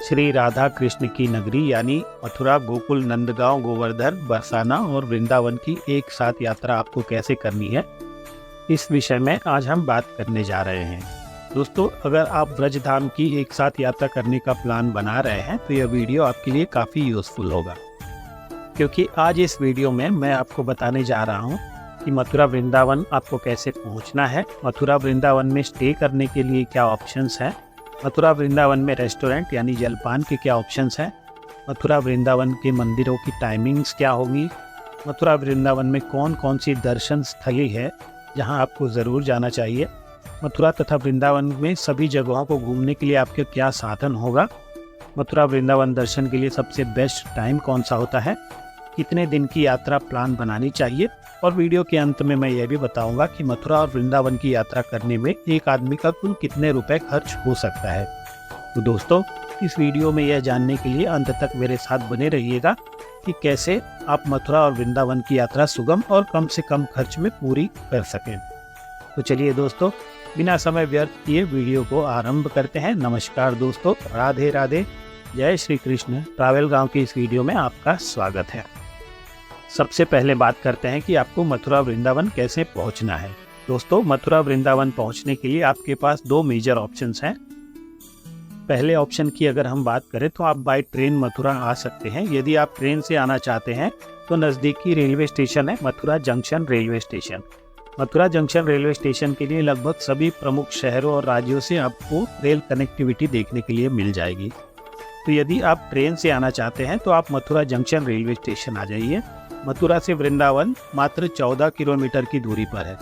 श्री राधा कृष्ण की नगरी यानी मथुरा, गोकुल, नंदगांव, गोवर्धन, बरसाना और वृंदावन की एक साथ यात्रा आपको कैसे करनी है, इस विषय में आज हम बात करने जा रहे हैं। दोस्तों, अगर आप ब्रज धाम की एक साथ यात्रा करने का प्लान बना रहे हैं तो यह वीडियो आपके लिए काफ़ी यूज़फुल होगा, क्योंकि आज इस वीडियो में मैं आपको बताने जा रहा हूँ कि मथुरा वृंदावन आपको कैसे पहुँचना है, मथुरा वृंदावन में स्टे करने के लिए क्या ऑप्शंस हैं, मथुरा वृंदावन में रेस्टोरेंट यानी जलपान के क्या ऑप्शंस हैं, मथुरा वृंदावन के मंदिरों की टाइमिंग्स क्या होगी, मथुरा वृंदावन में कौन कौन सी दर्शन स्थली है जहां आपको ज़रूर जाना चाहिए, मथुरा तथा वृंदावन में सभी जगहों को घूमने के लिए आपके क्या साधन होगा, मथुरा वृंदावन दर्शन के लिए सबसे बेस्ट टाइम कौन सा होता है, कितने दिन की यात्रा प्लान बनानी चाहिए, और वीडियो के अंत में मैं यह भी बताऊंगा कि मथुरा और वृंदावन की यात्रा करने में एक आदमी का कुल कितने रुपए खर्च हो सकता है। तो दोस्तों, इस वीडियो में यह जानने के लिए अंत तक मेरे साथ बने रहिएगा कि कैसे आप मथुरा और वृंदावन की यात्रा सुगम और कम से कम खर्च में पूरी कर सकें। तो चलिए दोस्तों, बिना समय व्यर्थ किए वीडियो को आरंभ करते हैं। नमस्कार दोस्तों, राधे राधे, जय श्री कृष्ण। ट्रैवल गांव की इस वीडियो में आपका स्वागत है। सबसे पहले बात करते हैं कि आपको मथुरा वृंदावन कैसे पहुंचना है। दोस्तों, मथुरा वृंदावन पहुंचने के लिए आपके पास दो मेजर ऑप्शंस हैं। पहले ऑप्शन की अगर हम बात करें तो आप बाय ट्रेन मथुरा आ सकते हैं। यदि आप ट्रेन से आना चाहते हैं तो नज़दीकी रेलवे स्टेशन है Mathura junction railway station. Mathura junction railway station के लिए लगभग सभी प्रमुख शहरों और राज्यों से आपको रेल कनेक्टिविटी देखने के लिए मिल जाएगी। तो यदि आप ट्रेन से आना चाहते हैं तो आप मथुरा जंक्शन रेलवे स्टेशन आ जाइए। मथुरा से वृंदावन मात्र 14 किलोमीटर की दूरी पर है,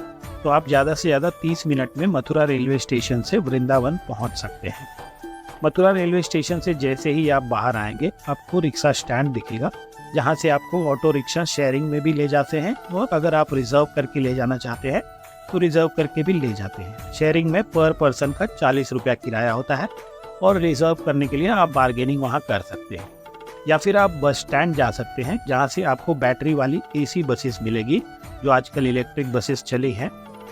तो आप ज़्यादा से ज़्यादा 30 मिनट में मथुरा रेलवे स्टेशन से वृंदावन पहुंच सकते हैं। मथुरा रेलवे स्टेशन से जैसे ही आप बाहर आएंगे आपको रिक्शा स्टैंड दिखेगा, जहां से आपको ऑटो रिक्शा शेयरिंग में भी ले जाते हैं, और अगर आप रिजर्व करके ले जाना चाहते हैं तो रिजर्व करके भी ले जाते हैं। शेयरिंग में पर पर्सन का 40 रुपया किराया होता है, और रिजर्व करने के लिए आप बार्गेनिंग वहां कर सकते हैं। या फिर आप बस स्टैंड जा सकते हैं, जहां से आपको बैटरी वाली AC बसेस मिलेगी। जो आजकल इलेक्ट्रिक बसेस चली हैं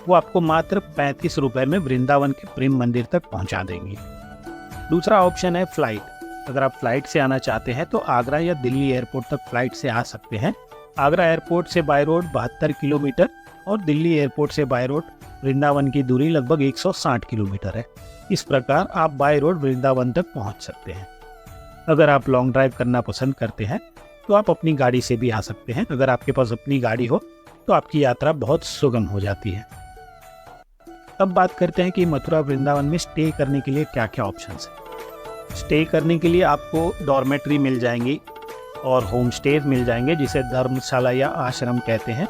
वो आपको मात्र 35 रुपये में वृंदावन के प्रेम मंदिर तक पहुंचा देंगी। दूसरा ऑप्शन है फ्लाइट। अगर आप फ्लाइट से आना चाहते हैं तो आगरा या दिल्ली एयरपोर्ट तक फ्लाइट से आ सकते हैं। आगरा एयरपोर्ट से बाय रोड 72 किलोमीटर और दिल्ली एयरपोर्ट से बाय रोड वृंदावन की दूरी लगभग 160 किलोमीटर है। इस प्रकार आप बाय रोड वृंदावन तक पहुंच सकते हैं। अगर आप लॉन्ग ड्राइव करना पसंद करते हैं तो आप अपनी गाड़ी से भी आ सकते हैं। अगर आपके पास अपनी गाड़ी हो तो आपकी यात्रा बहुत सुगम हो जाती है। अब बात करते हैं कि मथुरा वृंदावन में स्टे करने के लिए क्या क्या ऑप्शंस हैं। स्टे करने के लिए आपको डॉर्मेट्री मिल जाएंगी और होम स्टे मिल जाएंगे, जिसे धर्मशाला या आश्रम कहते हैं,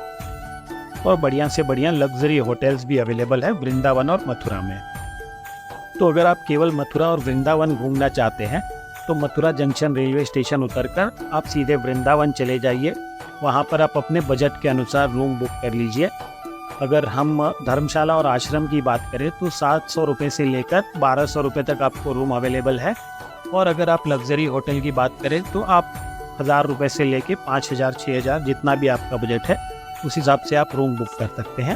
और बढ़िया से बढ़िया लग्जरी होटल्स भी अवेलेबल है वृंदावन और मथुरा में। तो अगर आप केवल मथुरा और वृंदावन घूमना चाहते हैं तो मथुरा जंक्शन रेलवे स्टेशन उतरकर आप सीधे वृंदावन चले जाइए। वहाँ पर आप अपने बजट के अनुसार रूम बुक कर लीजिए। अगर हम धर्मशाला और आश्रम की बात करें तो 700 रुपये से लेकर 1200 रुपये तक आपको रूम अवेलेबल है, और अगर आप लग्जरी होटल की बात करें तो आप 1000 रुपये से लेकर 5000 6000 जितना भी आपका बजट है उस हिसाब से आप रूम बुक कर सकते हैं।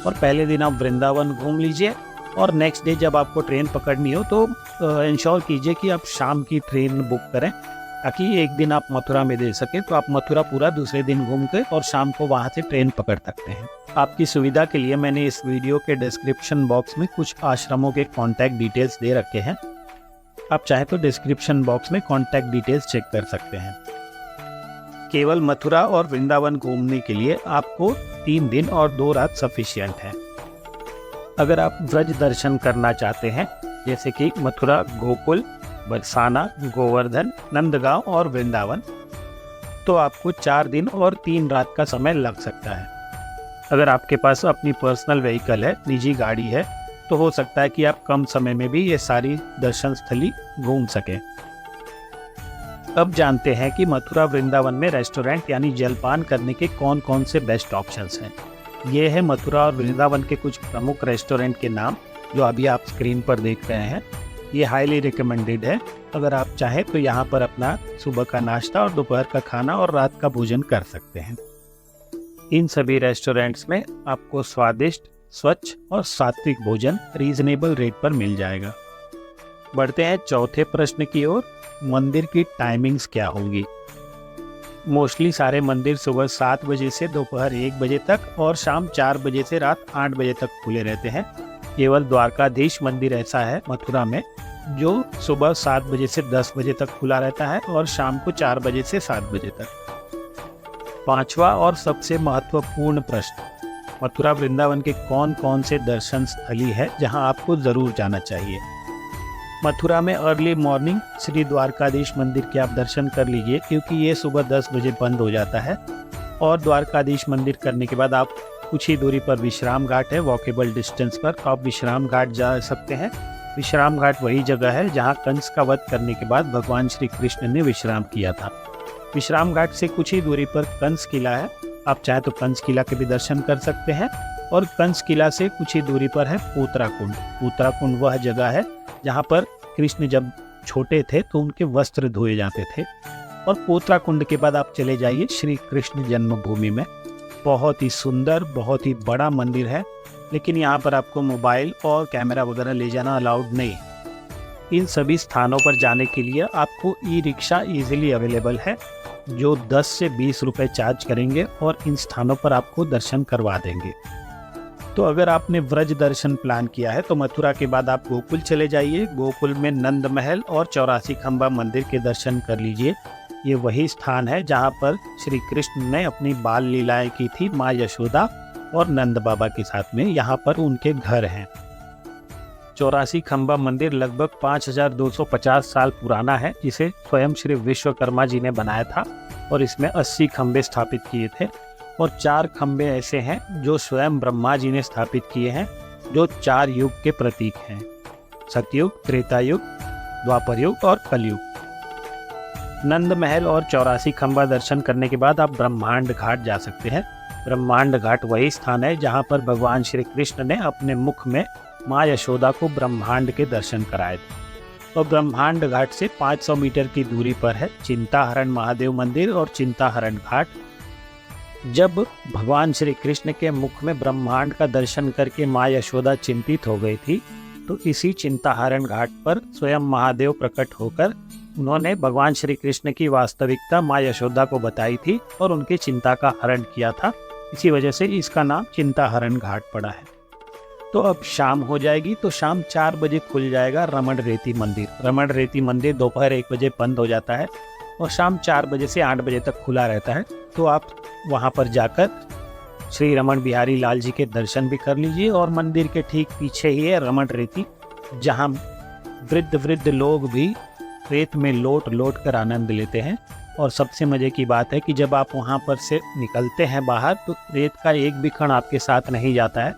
और पहले दिन आप वृंदावन घूम लीजिए, और नेक्स्ट डे जब आपको ट्रेन पकड़नी हो तो इंश्योर कीजिए कि आप शाम की ट्रेन बुक करें, ताकि एक दिन आप मथुरा में दे सकें। तो आप मथुरा पूरा दूसरे दिन घूम के और शाम को वहां से ट्रेन पकड़ सकते हैं। आपकी सुविधा के लिए मैंने इस वीडियो के डिस्क्रिप्शन बॉक्स में कुछ आश्रमों के कॉन्टैक्ट डिटेल्स दे रखे हैं। आप चाहें तो डिस्क्रिप्शन बॉक्स में कॉन्टैक्ट डिटेल्स चेक कर सकते हैं। केवल मथुरा और वृंदावन घूमने के लिए आपको 3 दिन और 2 रात सफिशिएंट है। अगर आप ब्रज दर्शन करना चाहते हैं, जैसे कि मथुरा, गोकुल, बरसाना, गोवर्धन, नंदगांव और वृंदावन, तो आपको 4 दिन और 3 रात का समय लग सकता है। अगर आपके पास अपनी पर्सनल व्हीकल है, निजी गाड़ी है, तो हो सकता है कि आप कम समय में भी ये सारी दर्शन स्थली घूम सकें। अब जानते हैं कि मथुरा वृंदावन में रेस्टोरेंट यानी जलपान करने के कौन कौन से बेस्ट ऑप्शंस हैं। ये है मथुरा और वृंदावन के कुछ प्रमुख रेस्टोरेंट के नाम, जो अभी आप स्क्रीन पर देख रहे हैं। ये हाईली रिकमेंडेड है। अगर आप चाहें तो यहाँ पर अपना सुबह का नाश्ता और दोपहर का खाना और रात का भोजन कर सकते हैं। इन सभी रेस्टोरेंट्स में आपको स्वादिष्ट, स्वच्छ और सात्विक भोजन रीजनेबल रेट पर मिल जाएगा। बढ़ते हैं चौथे प्रश्न की ओर। मंदिर की टाइमिंग्स क्या होंगी? मोस्टली सारे मंदिर सुबह 7 बजे से दोपहर 1 बजे तक और शाम 4 बजे से रात 8 बजे तक खुले रहते हैं। केवल द्वारकाधीश मंदिर ऐसा है मथुरा में जो सुबह 7 बजे से 10 बजे तक खुला रहता है और शाम को 4 बजे से 7 बजे तक। पांचवा और सबसे महत्वपूर्ण प्रश्न, मथुरा वृंदावन के कौन कौन से दर्शन स्थली है जहां आपको ज़रूर जाना चाहिए? मथुरा में अर्ली मॉर्निंग श्री द्वारकाधीश मंदिर के आप दर्शन कर लीजिए क्योंकि ये सुबह 10 बजे बंद हो जाता है। और द्वारकाधीश मंदिर करने के बाद आप कुछ ही दूरी पर विश्राम घाट है, वॉकेबल डिस्टेंस पर आप विश्राम घाट जा सकते हैं। विश्राम घाट वही जगह है जहाँ कंस का वध करने के बाद भगवान श्री कृष्ण ने विश्राम किया था। विश्राम घाट से कुछ ही दूरी पर कंस किला है, आप चाहे तो कंस किला के भी दर्शन कर सकते हैं। और कंस किला से कुछ ही दूरी पर है पोतरा कुंड। पोतरा कुंड वह जगह है जहाँ पर कृष्ण जब छोटे थे तो उनके वस्त्र धोए जाते थे। और पोतरा कुंड के बाद आप चले जाइए श्री कृष्ण जन्मभूमि में। बहुत ही सुंदर, बहुत ही बड़ा मंदिर है, लेकिन यहाँ पर आपको मोबाइल और कैमरा वगैरह ले जाना अलाउड नहीं। इन सभी स्थानों पर जाने के लिए आपको ई रिक्शा ईजिली अवेलेबल है जो 10 से 20 रुपए चार्ज करेंगे और इन स्थानों पर आपको दर्शन करवा देंगे। तो अगर आपने व्रज दर्शन प्लान किया है तो मथुरा के बाद आप गोकुल चले जाइए। गोकुल में नंद महल और 84 खंबा मंदिर के दर्शन कर लीजिए। ये वही स्थान है जहाँ पर श्री कृष्ण ने अपनी बाल लीलाएं की थी माँ यशोदा और नंद बाबा के साथ में। यहाँ पर उनके घर हैं। 84 खंबा मंदिर लगभग 5250 साल पुराना है, जिसे स्वयं श्री विश्वकर्मा जी ने बनाया था और इसमें 80 खंबे स्थापित किए थे। और 4 खंबे ऐसे हैं जो स्वयं ब्रह्मा जी ने स्थापित किए हैं, जो 4 युग के प्रतीक हैं, सतयुग, त्रेता युग, द्वापर युग और कलयुग। नंद महल और 84 खंबा दर्शन करने के बाद आप ब्रह्मांड घाट जा सकते हैं। ब्रह्मांड घाट वही स्थान है जहाँ पर भगवान श्री कृष्ण ने अपने मुख में माँ यशोदा को ब्रह्मांड के दर्शन कराए थे। और ब्रह्मांड घाट से 500 मीटर की दूरी पर है चिंताहरण महादेव मंदिर और चिंताहरण घाट। जब भगवान श्री कृष्ण के मुख में ब्रह्मांड का दर्शन करके माँ यशोदा चिंतित हो गई थी तो इसी चिंताहरण घाट पर स्वयं महादेव प्रकट होकर उन्होंने भगवान श्री कृष्ण की वास्तविकता माँ यशोदा को बताई थी और उनकी चिंता का हरण किया था। इसी वजह से इसका नाम चिंताहरण घाट पड़ा है। तो अब शाम हो जाएगी तो शाम 4 बजे खुल जाएगा रमण रेती मंदिर। रमण रेती मंदिर दोपहर 1 बजे बंद हो जाता है और शाम 4 बजे से 8 बजे तक खुला रहता है। तो आप वहाँ पर जाकर श्री रमण बिहारी लाल जी के दर्शन भी कर लीजिए। और मंदिर के ठीक पीछे ही है रमण रेती, जहाँ वृद्ध लोग भी रेत में लोट कर आनंद लेते हैं। और सबसे मज़े की बात है कि जब आप वहाँ पर से निकलते हैं बाहर तो रेत का एक भी कण आपके साथ नहीं जाता है,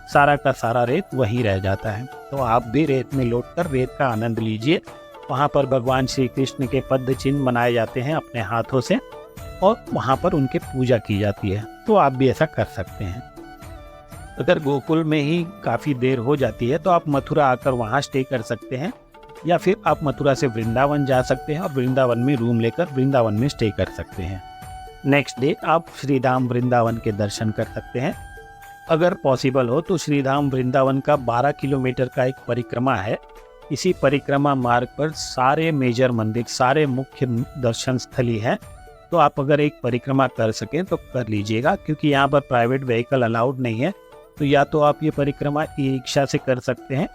सारा का सारा रेत वहीं रह जाता है। तो आप भी रेत में लौटकर रेत का आनंद लीजिए। वहाँ पर भगवान श्री कृष्ण के पद्म चिन्ह बनाए जाते हैं अपने हाथों से और वहाँ पर उनके पूजा की जाती है। तो आप भी ऐसा कर सकते हैं। अगर गोकुल में ही काफ़ी देर हो जाती है तो आप मथुरा आकर वहाँ स्टे कर सकते हैं, या फिर आप मथुरा से वृंदावन जा सकते हैं और वृंदावन में रूम लेकर वृंदावन में स्टे कर सकते हैं। नेक्स्ट डे आप श्रीधाम वृंदावन के दर्शन कर सकते हैं। अगर पॉसिबल हो तो श्रीधाम वृंदावन का 12 किलोमीटर का एक परिक्रमा है। इसी परिक्रमा मार्ग पर सारे मेजर मंदिर, सारे मुख्य दर्शन स्थली हैं। तो आप अगर एक परिक्रमा कर सकें तो कर लीजिएगा, क्योंकि यहाँ पर प्राइवेट व्हीकल अलाउड नहीं है। तो या तो आप ये परिक्रमा ई रिक्शा से कर सकते हैं,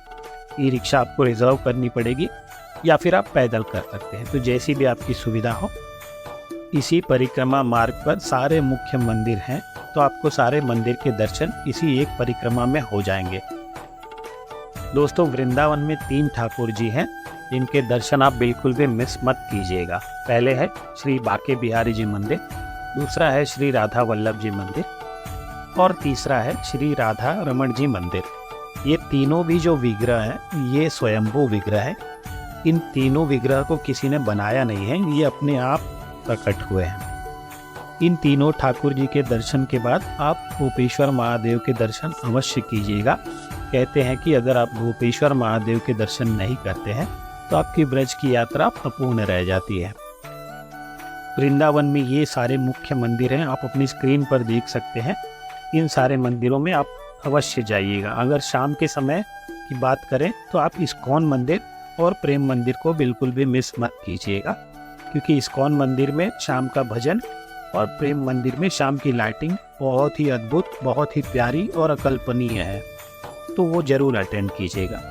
ई रिक्शा आपको रिजर्व करनी पड़ेगी, या फिर आप पैदल कर सकते हैं। तो जैसी भी आपकी सुविधा हो। इसी परिक्रमा मार्ग पर सारे मुख्य मंदिर हैं, तो आपको सारे मंदिर के दर्शन इसी एक परिक्रमा में हो जाएंगे। दोस्तों, वृंदावन में 3 ठाकुर जी हैं जिनके दर्शन आप बिल्कुल भी मिस मत कीजिएगा। पहले है श्री बाके बिहारी जी मंदिर, दूसरा है श्री राधा वल्लभ जी मंदिर और तीसरा है श्री राधा रमण जी मंदिर। ये तीनों भी जो विग्रह हैं ये स्वयंभू विग्रह है। इन तीनों विग्रह को किसी ने बनाया नहीं है, ये अपने आप प्रकट हुए हैं। इन तीनों ठाकुर जी के दर्शन के बाद आप गोपेश्वर महादेव के दर्शन अवश्य कीजिएगा। कहते हैं कि अगर आप गोपेश्वर महादेव के दर्शन नहीं करते हैं तो आपकी ब्रज की यात्रा अपूर्ण रह जाती है। वृंदावन में ये सारे मुख्य मंदिर हैं, आप अपनी स्क्रीन पर देख सकते हैं। इन सारे मंदिरों में आप अवश्य जाइएगा। अगर शाम के समय की बात करें तो आप इस्कॉन मंदिर और प्रेम मंदिर को बिल्कुल भी मिस मत कीजिएगा, क्योंकि इस्कॉन मंदिर में शाम का भजन और प्रेम मंदिर में शाम की लाइटिंग बहुत ही अद्भुत, बहुत ही प्यारी और अकल्पनीय है, तो वो ज़रूर अटेंड कीजिएगा।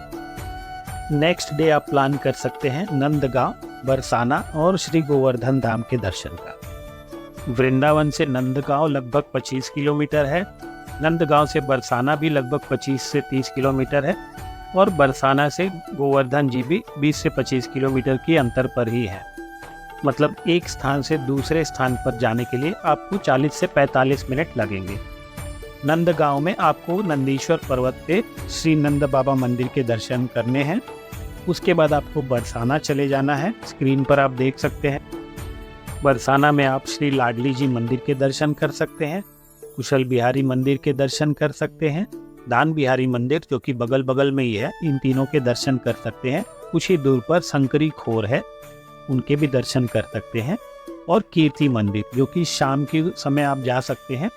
नेक्स्ट डे आप प्लान कर सकते हैं नंदगांव, बरसाना और श्री गोवर्धन धाम के दर्शन का। वृंदावन से नंदगांव लगभग 25 किलोमीटर है, नंदगांव से बरसाना भी लगभग 25 से 30 किलोमीटर है और बरसाना से गोवर्धन जी भी 20 से 25 किलोमीटर की अंतर पर ही है। मतलब एक स्थान से दूसरे स्थान पर जाने के लिए आपको 40 से 45 मिनट लगेंगे। नंदगांव में आपको नंदीश्वर पर्वत पे श्री नंद बाबा मंदिर के दर्शन करने हैं। उसके बाद आपको बरसाना चले जाना है, स्क्रीन पर आप देख सकते हैं। बरसाना में आप श्री लाडली जी मंदिर के दर्शन कर सकते हैं, कुशल बिहारी मंदिर के दर्शन कर सकते हैं, दान बिहारी मंदिर जो कि बगल बगल में ही है, इन तीनों के दर्शन कर सकते हैं। कुछ ही दूर पर शंकरी खोर है, उनके भी दर्शन कर सकते हैं। और कीर्ति मंदिर जो कि शाम के समय आप जा सकते हैं,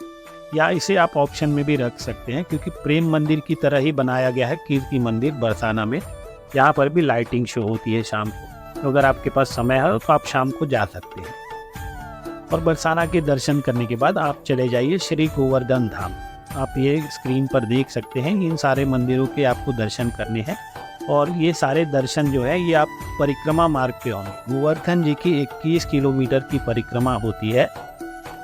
या इसे आप ऑप्शन में भी रख सकते हैं, क्योंकि प्रेम मंदिर की तरह ही बनाया गया है कीर्ति मंदिर बरसाना में। यहाँ पर भी लाइटिंग शो होती है शाम को, तो अगर आपके पास समय है तो आप शाम को जा सकते हैं। और बरसाना के दर्शन करने के बाद आप चले जाइए श्री गोवर्धन धाम। आप ये स्क्रीन पर देख सकते हैं, इन सारे मंदिरों के आपको दर्शन करने हैं और ये सारे दर्शन जो है ये आप परिक्रमा मार्ग पे होंगे। गोवर्धन जी की 21 किलोमीटर की परिक्रमा होती है।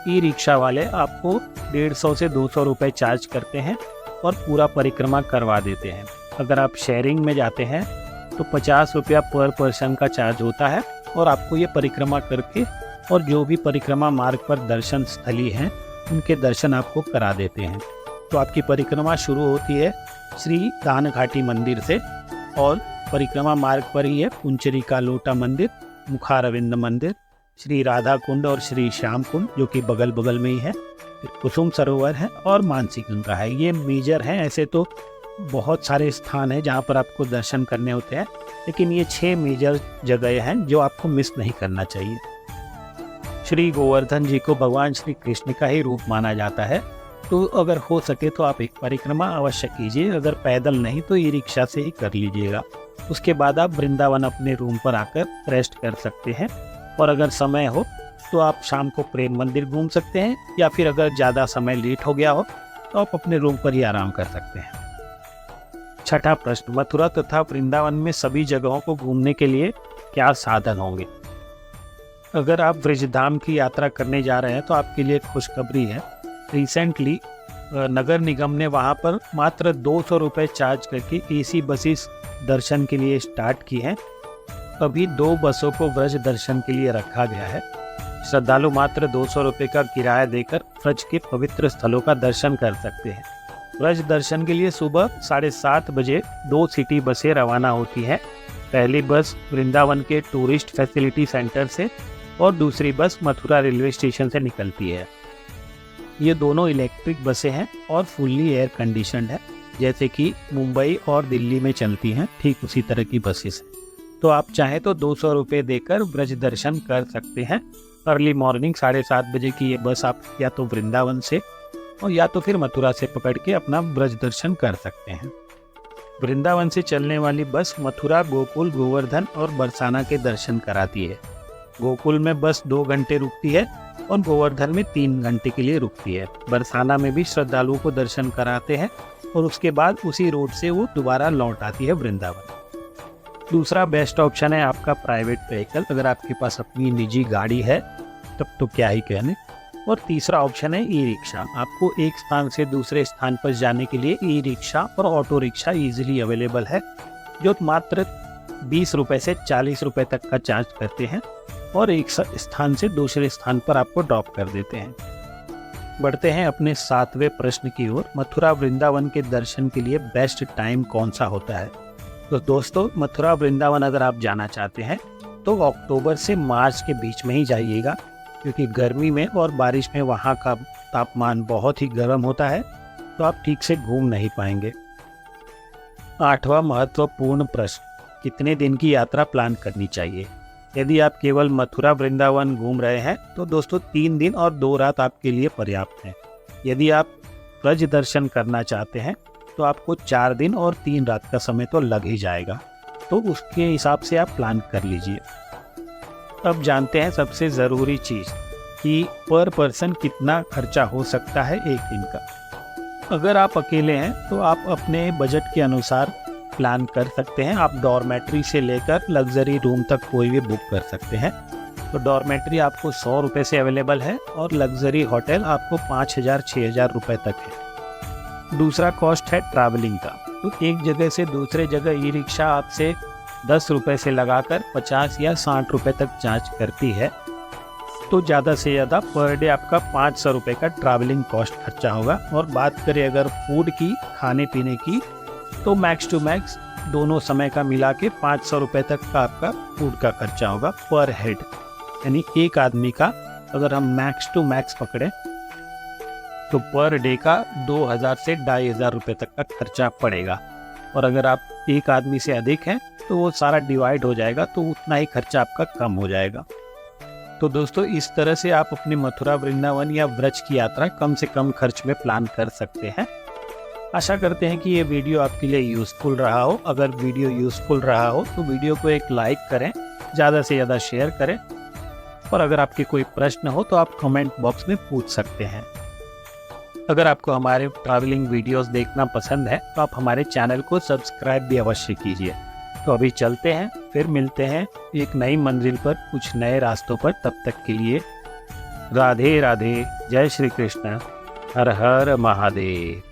ई रिक्शा वाले आपको 150 से 200 रुपये चार्ज करते हैं और पूरा परिक्रमा करवा देते हैं। अगर आप शेयरिंग में जाते हैं तो 50 रुपया पर पर्सन का चार्ज होता है और आपको ये परिक्रमा करके और जो भी परिक्रमा मार्ग पर दर्शन स्थली हैं उनके दर्शन आपको करा देते हैं। तो आपकी परिक्रमा शुरू होती है श्री दान घाटी मंदिर से और परिक्रमा मार्ग पर ही है पुंचरी का लोटा मंदिर, मुखारविंद मंदिर, श्री राधा कुंड और श्री श्याम कुंड जो कि बगल बगल में ही है, फिर कुसुम सरोवर है और मानसी गंगा है। ये मेजर हैं। ऐसे तो बहुत सारे स्थान हैं जहाँ पर आपको दर्शन करने होते हैं, लेकिन ये 6 मेजर जगह हैं जो आपको मिस नहीं करना चाहिए। श्री गोवर्धन जी को भगवान श्री कृष्ण का ही रूप माना जाता है, तो अगर हो सके तो आप एक परिक्रमा अवश्य कीजिए। अगर पैदल नहीं तो ई रिक्शा से ही कर लीजिएगा। उसके बाद आप वृंदावन अपने रूम पर आकर रेस्ट कर सकते हैं और अगर समय हो तो आप शाम को प्रेम मंदिर घूम सकते हैं, या फिर अगर ज़्यादा समय लेट हो गया हो तो आप अपने रूम पर ही आराम कर सकते हैं। छठा प्रश्न, मथुरा तथा वृंदावन में सभी जगहों को घूमने के लिए क्या साधन होंगे? अगर आप ब्रजधाम की यात्रा करने जा रहे हैं तो आपके लिए खुशखबरी है। रिसेंटली नगर निगम ने वहाँ पर मात्र 200 रुपये चार्ज करके AC बसेस दर्शन के लिए स्टार्ट की हैं। अभी 2 बसों को ब्रज दर्शन के लिए रखा गया है। श्रद्धालु मात्र 200 रुपये का किराया देकर ब्रज के पवित्र स्थलों का दर्शन कर सकते हैं। ब्रज दर्शन के लिए सुबह 7:30 बजे 2 सिटी बसें रवाना होती हैं। पहली बस वृंदावन के टूरिस्ट फैसिलिटी सेंटर से और दूसरी बस मथुरा रेलवे स्टेशन से निकलती है। ये दोनों इलेक्ट्रिक बसें हैं और फुल्ली एयर कंडीशनड है, जैसे कि मुंबई और दिल्ली में चलती हैं, ठीक उसी तरह की बसेस हैं। तो आप चाहें तो 200 रुपये देकर ब्रज दर्शन कर सकते हैं। अर्ली मॉर्निंग 7:30 बजे की ये बस आप या तो वृंदावन से और या तो फिर मथुरा से पकड़ के अपना ब्रज दर्शन कर सकते हैं। वृंदावन से चलने वाली बस मथुरा, गोकुल, गोवर्धन और बरसाना के दर्शन कराती है। गोकुल में बस 2 घंटे रुकती है और गोवर्धन में 3 घंटे के लिए रुकती है। बरसाना में भी श्रद्धालुओं को दर्शन कराते हैं और उसके बाद उसी रोड से वो दोबारा लौट आती है वृंदावन। दूसरा बेस्ट ऑप्शन है आपका प्राइवेट व्हीकल। अगर आपके पास अपनी निजी गाड़ी है तब तो क्या ही कहने। और तीसरा ऑप्शन है ई रिक्शा। आपको एक स्थान से दूसरे स्थान पर जाने के लिए ई रिक्शा और ऑटो रिक्शा ईजिली अवेलेबल है, जो मात्र 20 रुपये से 40 रुपये तक का चार्ज करते हैं और एक स्थान से दूसरे स्थान पर आपको ड्रॉप कर देते हैं। बढ़ते हैं अपने 7वें प्रश्न की ओर। मथुरा वृंदावन के दर्शन के लिए बेस्ट टाइम कौन सा होता है? तो दोस्तों, मथुरा वृंदावन अगर आप जाना चाहते हैं तो अक्टूबर से मार्च के बीच में ही जाइएगा, क्योंकि गर्मी में और बारिश में वहाँ का तापमान बहुत ही गर्म होता है, तो आप ठीक से घूम नहीं पाएंगे। 8वां महत्वपूर्ण प्रश्न, कितने दिन की यात्रा प्लान करनी चाहिए? यदि आप केवल मथुरा वृंदावन घूम रहे हैं तो दोस्तों 3 दिन और 2 रात आपके लिए पर्याप्त हैं। यदि आप ब्रज दर्शन करना चाहते हैं तो आपको 4 दिन और 3 रात का समय तो लग ही जाएगा। तो उसके हिसाब से आप प्लान कर लीजिए। अब जानते हैं सबसे ज़रूरी चीज़ कि पर पर्सन कितना खर्चा हो सकता है एक दिन का। अगर आप अकेले हैं तो आप अपने बजट के अनुसार प्लान कर सकते हैं। आप डॉर्मेट्री से लेकर लग्जरी रूम तक कोई भी बुक कर सकते हैं। तो डॉर्मेट्री आपको 100 रुपये से अवेलेबल है और लग्जरी होटल आपको 5,000-6,000 रुपये तक है। दूसरा कॉस्ट है ट्रैवलिंग का। तो एक जगह से दूसरे जगह ई रिक्शा आपसे 10 रुपये से लगाकर 50 या 60 रुपये तक चार्ज करती है। तो ज़्यादा से ज़्यादा पर डे आपका 500 रुपये का ट्रैवलिंग कॉस्ट खर्चा होगा। और बात करें अगर फूड की, खाने पीने की, तो मैक्स टू मैक्स दोनों समय का मिला के 500 रुपये तक का आपका फूड का खर्चा होगा पर हेड। यानी एक आदमी का अगर हम मैक्स टू मैक्स पकड़ें तो पर डे का 2,000 से 2,500 रुपये तक का खर्चा पड़ेगा। और अगर आप एक आदमी से अधिक हैं तो वो सारा डिवाइड हो जाएगा, तो उतना ही खर्चा आपका कम हो जाएगा। तो दोस्तों, इस तरह से आप अपनी मथुरा, वृंदावन या ब्रज की यात्रा कम से कम खर्च में प्लान कर सकते हैं। आशा करते हैं कि ये वीडियो आपके लिए यूज़फुल रहा हो। अगर वीडियो यूज़फुल रहा हो तो वीडियो को एक लाइक करें, ज़्यादा से ज़्यादा शेयर करें। और अगर आपके कोई प्रश्न हो तो आप कमेंट बॉक्स में पूछ सकते हैं। अगर आपको हमारे ट्रैवलिंग वीडियोस देखना पसंद है तो आप हमारे चैनल को सब्सक्राइब भी अवश्य कीजिए। तो अभी चलते हैं, फिर मिलते हैं एक नई मंजिल पर, कुछ नए रास्तों पर। तब तक के लिए राधे राधे, जय श्री कृष्ण, हर हर महादेव।